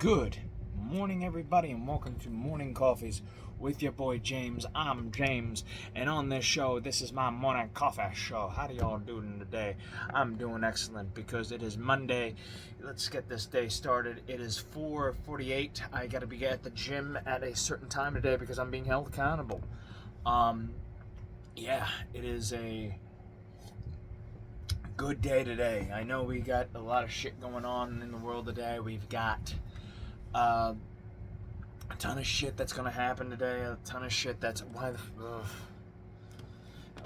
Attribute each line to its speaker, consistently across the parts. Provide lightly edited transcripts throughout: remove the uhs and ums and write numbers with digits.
Speaker 1: Good morning, everybody, and welcome to Morning Coffees with your boy James. I'm James, and on this show, this is my morning coffee show. How do y'all doing today? I'm doing excellent because it is Monday. Let's get this day started. It is 4:48. I gotta be at the gym at a certain time today because I'm being held accountable. Yeah, it is a good day today. I know we got a lot of shit going on in the world today. We've got a ton of shit that's gonna happen today. A ton of shit that's I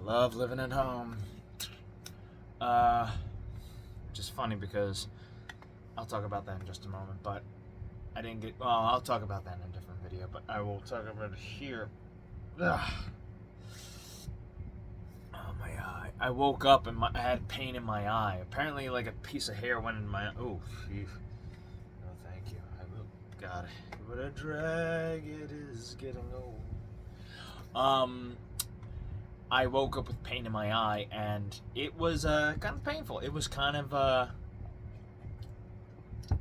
Speaker 1: love living at home. Just funny because I'll talk about that in just a moment. But I didn't get. Well, I'll talk about that in a different video. But I will talk about it here. Ugh. Oh, my eye. I woke up and I had pain in my eye. Apparently, like a piece of hair went in my. Oh, phew. Thank you. God, what a drag it is getting old. I woke up with pain in my eye, and it was kind of painful. It was kind of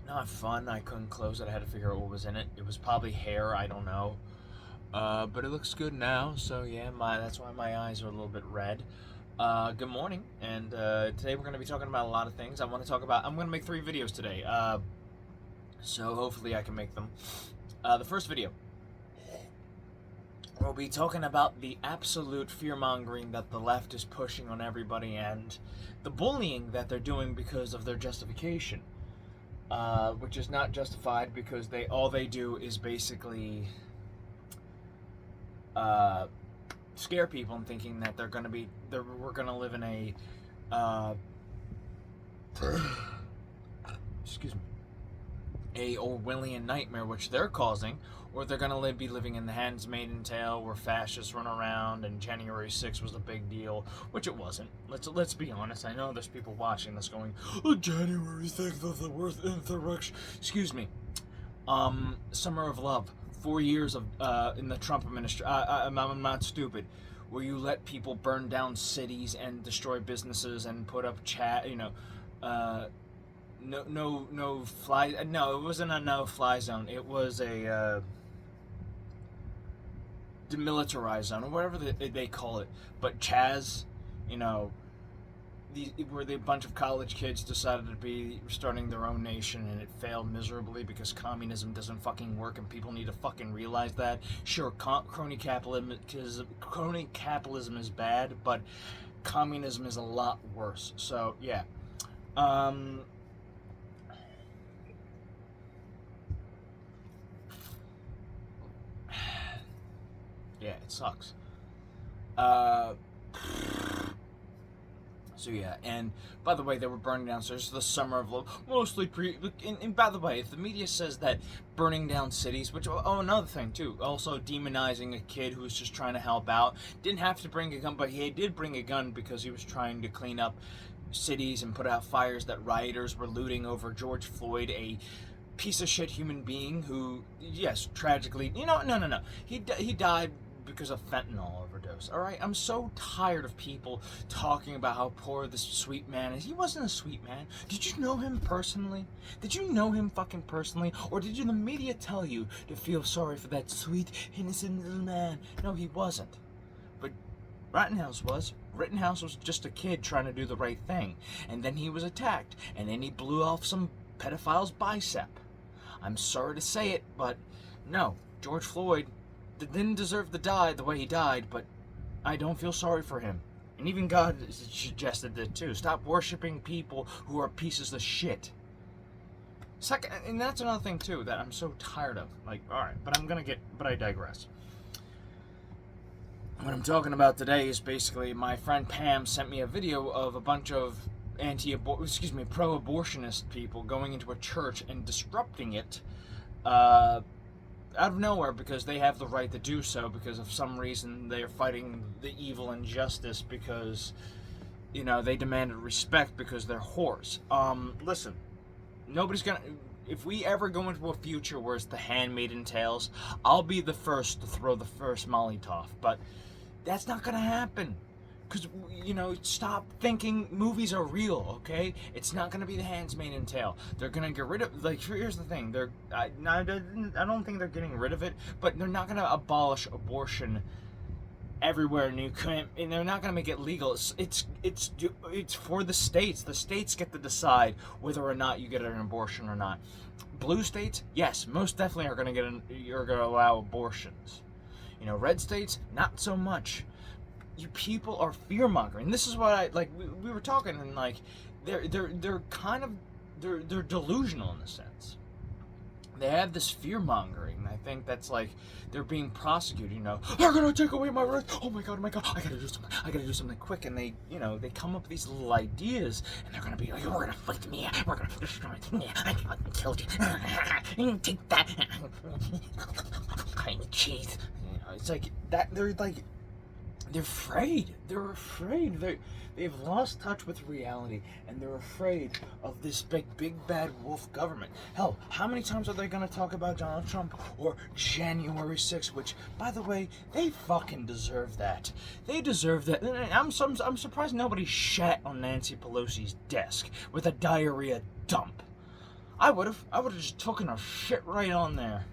Speaker 1: not fun. I couldn't close it. I had to figure out what was in it. It was probably hair. I don't know. But it looks good now. So yeah, that's why my eyes are a little bit red. Good morning, and today we're going to be talking about a lot of things. I'm going to make 3 videos today. So hopefully I can make them. The first video, we'll be talking about the absolute fear-mongering that the left is pushing on everybody and the bullying that they're doing because of their justification, which is not justified because all they do is basically scare people and thinking that we're going to live in a excuse me, a Orwellian nightmare, which they're causing, or they're gonna be living in the handmaid tale where fascists run around and January 6th was a big deal, which it wasn't. Let's be honest. I know there's people watching this going, "Oh, January 6th was the worst insurrection." Excuse me. Summer of Love, 4 years of in the Trump administration. I'm not stupid. Where you let people burn down cities and destroy businesses and put up no fly. No, it wasn't a no-fly zone. It was a demilitarized zone, or whatever they call it. But Chaz, where the bunch of college kids decided to be starting their own nation, and it failed miserably because communism doesn't fucking work, and people need to fucking realize that. Sure, crony capitalism is bad, but communism is a lot worse. So yeah. Yeah, it sucks. So yeah, and by the way, they were burning down. So this is the Summer of Love, mostly and by the way, if the media says that burning down cities, which another thing too, also demonizing a kid who was just trying to help out, didn't have to bring a gun, but he did bring a gun because he was trying to clean up cities and put out fires that rioters were looting over George Floyd, a piece of shit human being who, yes, tragically, no, he died because of fentanyl overdose. All right, I'm so tired of people talking about how poor this sweet man is. He wasn't a sweet man. Did you know him personally? Did you know him fucking personally, or did the media tell you to feel sorry for that sweet, innocent little man? No, he wasn't. But Rittenhouse was just a kid trying to do the right thing, and then he was attacked, and then he blew off some pedophile's bicep. I'm sorry to say it, but no, George Floyd didn't deserve to die the way he died, but I don't feel sorry for him. And even God suggested that too. Stop worshiping people who are pieces of shit. Second, and that's another thing too that I'm so tired of. Like, alright, but I digress. What I'm talking about today is basically my friend Pam sent me a video of a bunch of pro-abortionist people going into a church and disrupting it, out of nowhere, because they have the right to do so, because of some reason they're fighting the evil and justice because, they demanded respect because they're whores. Listen, nobody's gonna, if we ever go into a future where it's the handmaiden tales, I'll be the first to throw the first Molotov, but that's not gonna happen. Because, stop thinking movies are real, okay? It's not going to be The Handmaid's Tale. They're going to get rid of, here's the thing. I don't think they're getting rid of it, but they're not going to abolish abortion everywhere, and they're not going to make it legal. It's for the states. The states get to decide whether or not you get an abortion or not. Blue states, yes, most definitely are going to allow abortions. Red states, not so much. You people are fear mongering. This is what we were talking, and they're kind of they're delusional in a sense. They have this fear mongering, and I think that's they're being prosecuted. They're gonna take away my rights. Oh my god, I gotta do something quick. And they come up with these little ideas, and they're gonna be like, we're gonna fight me, we're gonna destroy me, I fucking killed you. You take that. Kind of cheese. It's like that. They're afraid. They're afraid. They've lost touch with reality, and they're afraid of this big bad wolf government. Hell, how many times are they going to talk about Donald Trump or January 6th? Which, by the way, they fucking deserve that. They deserve that. I'm surprised nobody shat on Nancy Pelosi's desk with a diarrhea dump. I would have just taken a shit right on there.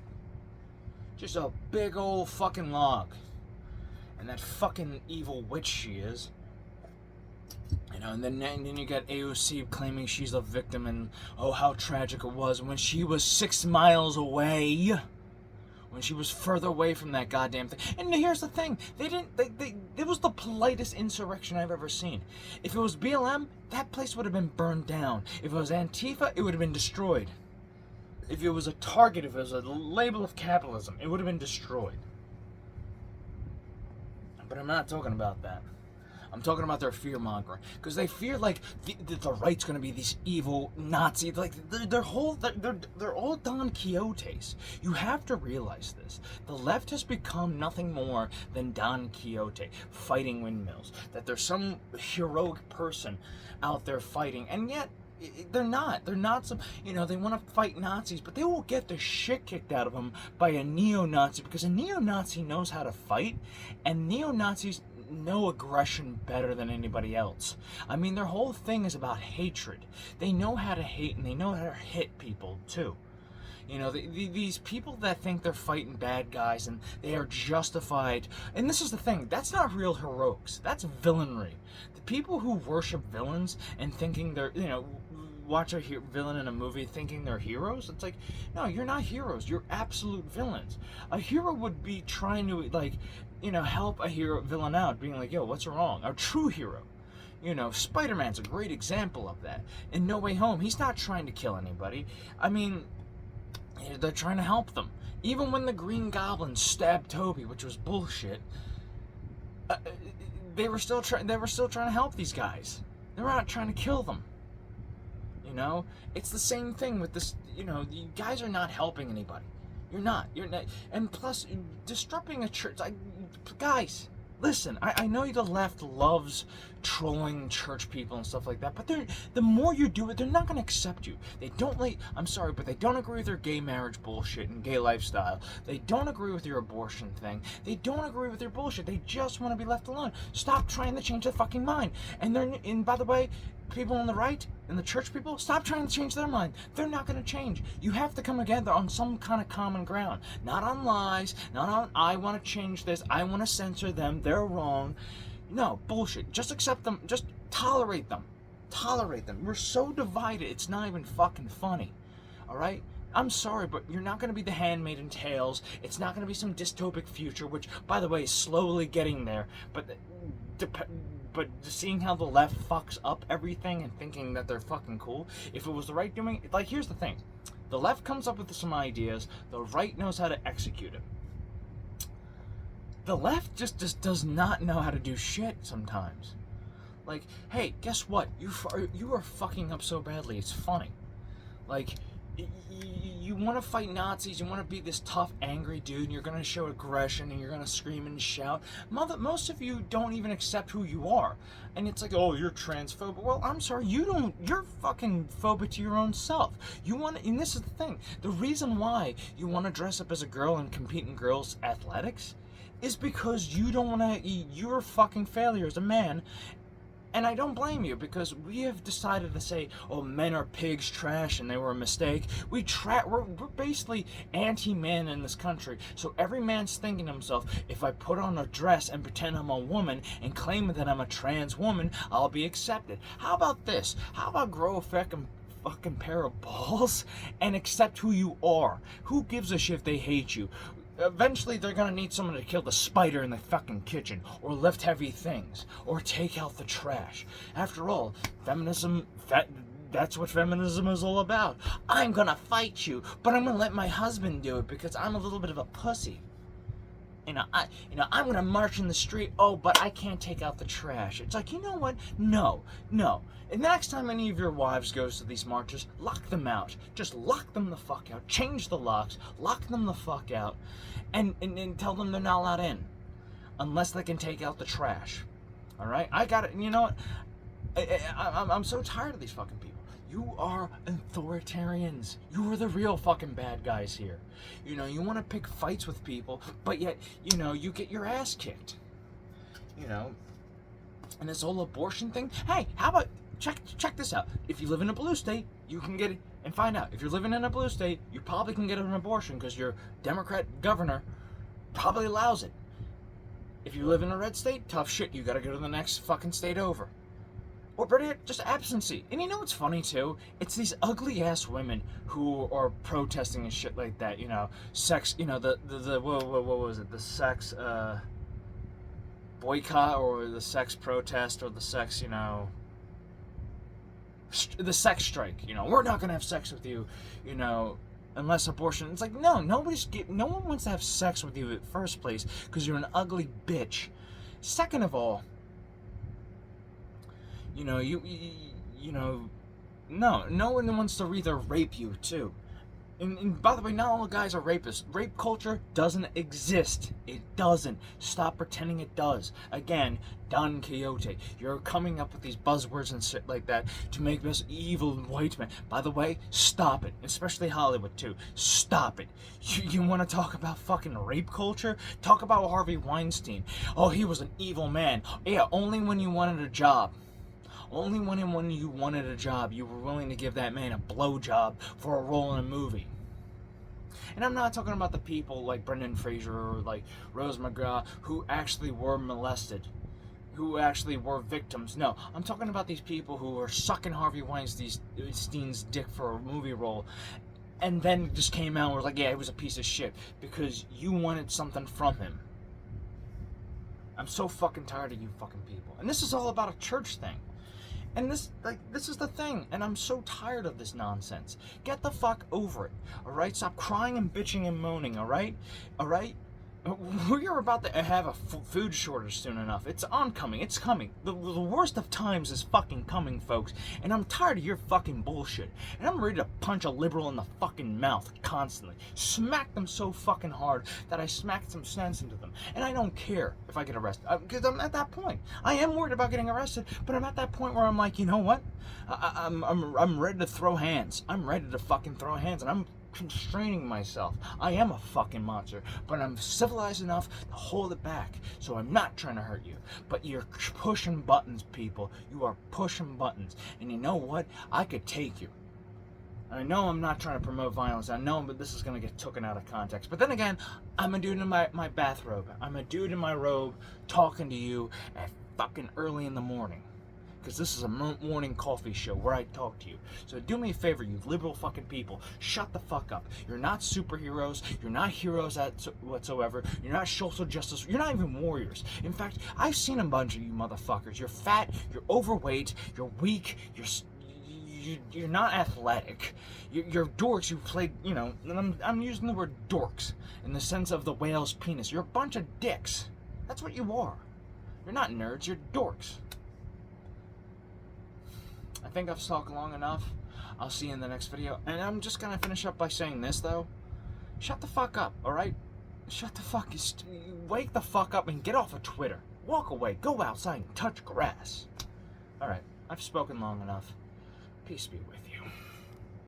Speaker 1: Just a big old fucking log. And that fucking evil witch she is. And then you got AOC claiming she's a victim, and oh, how tragic it was when she was 6 miles away. When she was further away from that goddamn thing. And here's the thing, it was the politest insurrection I've ever seen. If it was BLM, that place would have been burned down. If it was Antifa, it would have been destroyed. If it was a target, if it was a label of capitalism, it would have been destroyed. But I'm not talking about that. I'm talking about their fear mongering, because they fear the right's going to be these evil Nazi. They're all Don Quixotes. You have to realize this. The left has become nothing more than Don Quixote fighting windmills. That there's some heroic person out there fighting, and yet they're not. They're not some. They want to fight Nazis, but they will get the shit kicked out of them by a neo-Nazi, because a neo-Nazi knows how to fight, and neo-Nazis know aggression better than anybody else. I mean, their whole thing is about hatred. They know how to hate, and they know how to hit people too. These people that think they're fighting bad guys and they are justified. And this is the thing, that's not real heroics. That's villainry. The people who worship villains and thinking they're, watch a villain in a movie thinking they're heroes, it's like, no, you're not heroes. You're absolute villains. A hero would be trying to, help a villain out, being like, yo, what's wrong? A true hero. Spider-Man's a great example of that. In No Way Home, he's not trying to kill anybody. I mean, they're trying to help them. Even when the Green Goblin stabbed Toby, which was bullshit, they were still trying to help these guys. They were not trying to kill them. It's the same thing with this. You guys are not helping anybody. You're not. And plus, disrupting a church. Guys, listen. I know the left loves trolling church people and stuff like that, but the more you do it, they're not going to accept you. They don't I'm sorry, but they don't agree with your gay marriage bullshit and gay lifestyle. They don't agree with your abortion thing. They don't agree with your bullshit. They just want to be left alone. Stop trying to change their fucking mind. And by the way, people on the right and the church people, stop trying to change their mind. They're not going to change. You have to come together on some kind of common ground. Not on lies, not on, I want to change this, I want to censor them, they're wrong. No, bullshit. Just accept them. Just tolerate them. Tolerate them. We're so divided, it's not even fucking funny. Alright? I'm sorry, but you're not going to be the Handmaid's Tales. It's not going to be some dystopic future, which, by the way, is slowly getting there. But seeing how the left fucks up everything and thinking that they're fucking cool, if it was the right doing, here's the thing. The left comes up with some ideas, the right knows how to execute it. The left just does not know how to do shit sometimes. Hey, guess what? You are fucking up so badly, it's funny. You want to fight Nazis, you want to be this tough, angry dude, and you're going to show aggression, and you're going to scream and shout. Most of you don't even accept who you are. And it's like, oh, you're transphobic. Well, I'm sorry, you're fucking phobic to your own self. And this is the thing, the reason why you want to dress up as a girl and compete in girls' athletics, is because you don't want to, you're a fucking failure as a man. And I don't blame you, because we have decided to say, oh, men are pigs, trash, and they were a mistake. We're basically anti-man in this country. So every man's thinking to himself, if I put on a dress and pretend I'm a woman and claim that I'm a trans woman, I'll be accepted. How about this? How about grow a fucking pair of balls and accept who you are? Who gives a shit if they hate you? Eventually, they're gonna need someone to kill the spider in the fucking kitchen, or lift heavy things, or take out the trash. After all, feminism, that's what feminism is all about. I'm gonna fight you, but I'm gonna let my husband do it because I'm a little bit of a pussy. I'm gonna march in the street. Oh, but I can't take out the trash. It's like, you know what? No. And the next time any of your wives goes to these marches, lock them out. Just lock them the fuck out. Change the locks. Lock them the fuck out, and tell them they're not allowed in, unless they can take out the trash. All right? I got it. You know what? I'm so tired of these fucking people. You are authoritarians. You are the real fucking bad guys here. You want to pick fights with people, but yet, you get your ass kicked. And this whole abortion thing. Hey, how about, check this out. If you live in a blue state, you can get it and find out. If you're living in a blue state, you probably can get an abortion because your Democrat governor probably allows it. If you live in a red state, tough shit. You got to go to the next fucking state over. Or better, just absentee. And you know what's funny too? It's these ugly ass women who are protesting and shit like that. Sex. What was it? The sex boycott, or the sex protest, or the sex. The sex strike. We're not gonna have sex with you. Unless abortion. It's like, no, no one wants to have sex with you in the first place because you're an ugly bitch. Second of all, no one wants to either rape you too. And by the way, not all guys are rapists. Rape culture doesn't exist. It doesn't. Stop pretending it does. Again, Don Quixote. You're coming up with these buzzwords and shit like that to make us evil white men. By the way, stop it. Especially Hollywood too. Stop it. You want to talk about fucking rape culture? Talk about Harvey Weinstein. Oh, he was an evil man. Yeah, only when you wanted a job. Only when you wanted a job, you were willing to give that man a blowjob for a role in a movie. And I'm not talking about the people like Brendan Fraser or like Rose McGraw who actually were molested, who actually were victims. No, I'm talking about these people who are sucking Harvey Weinstein's dick for a movie role, and then just came out and was like, yeah, he was a piece of shit because you wanted something from him. I'm so fucking tired of you fucking people. And this is all about a church thing. And this is the thing, and I'm so tired of this nonsense. Get the fuck over it, alright? Stop crying and bitching and moaning, alright? Alright? We are about to have a food shortage soon enough. It's oncoming. It's coming. The worst of times is fucking coming, folks. And I'm tired of your fucking bullshit. And I'm ready to punch a liberal in the fucking mouth constantly. Smack them so fucking hard that I smack some sense into them. And I don't care if I get arrested. Because I'm at that point. I am worried about getting arrested, but I'm at that point where I'm like, you know what? I'm ready to throw hands. I'm ready to fucking throw hands. And I'm constraining myself. I am a fucking monster, but I'm civilized enough to hold it back, so I'm not trying to hurt you. But you're pushing buttons, people. You are pushing buttons. And you know what? I could take you. I know I'm not trying to promote violence. I know, but this is going to get taken out of context. But then again, I'm a dude in my bathrobe. I'm a dude in my robe talking to you at fucking early in the morning. Because this is a morning coffee show where I talk to you. So do me a favor, you liberal fucking people. Shut the fuck up. You're not superheroes. You're not heroes whatsoever. You're not social justice. You're not even warriors. In fact, I've seen a bunch of you motherfuckers. You're fat. You're overweight. You're weak. You're not athletic. You're dorks who played, and I'm using the word dorks in the sense of the whale's penis. You're a bunch of dicks. That's what you are. You're not nerds. You're dorks. I think I've talked long enough. I'll see you in the next video. And I'm just going to finish up by saying this, though. Shut the fuck up, alright? Shut the fuck... Wake the fuck up and get off of Twitter. Walk away. Go outside and touch grass. Alright, I've spoken long enough. Peace be with you.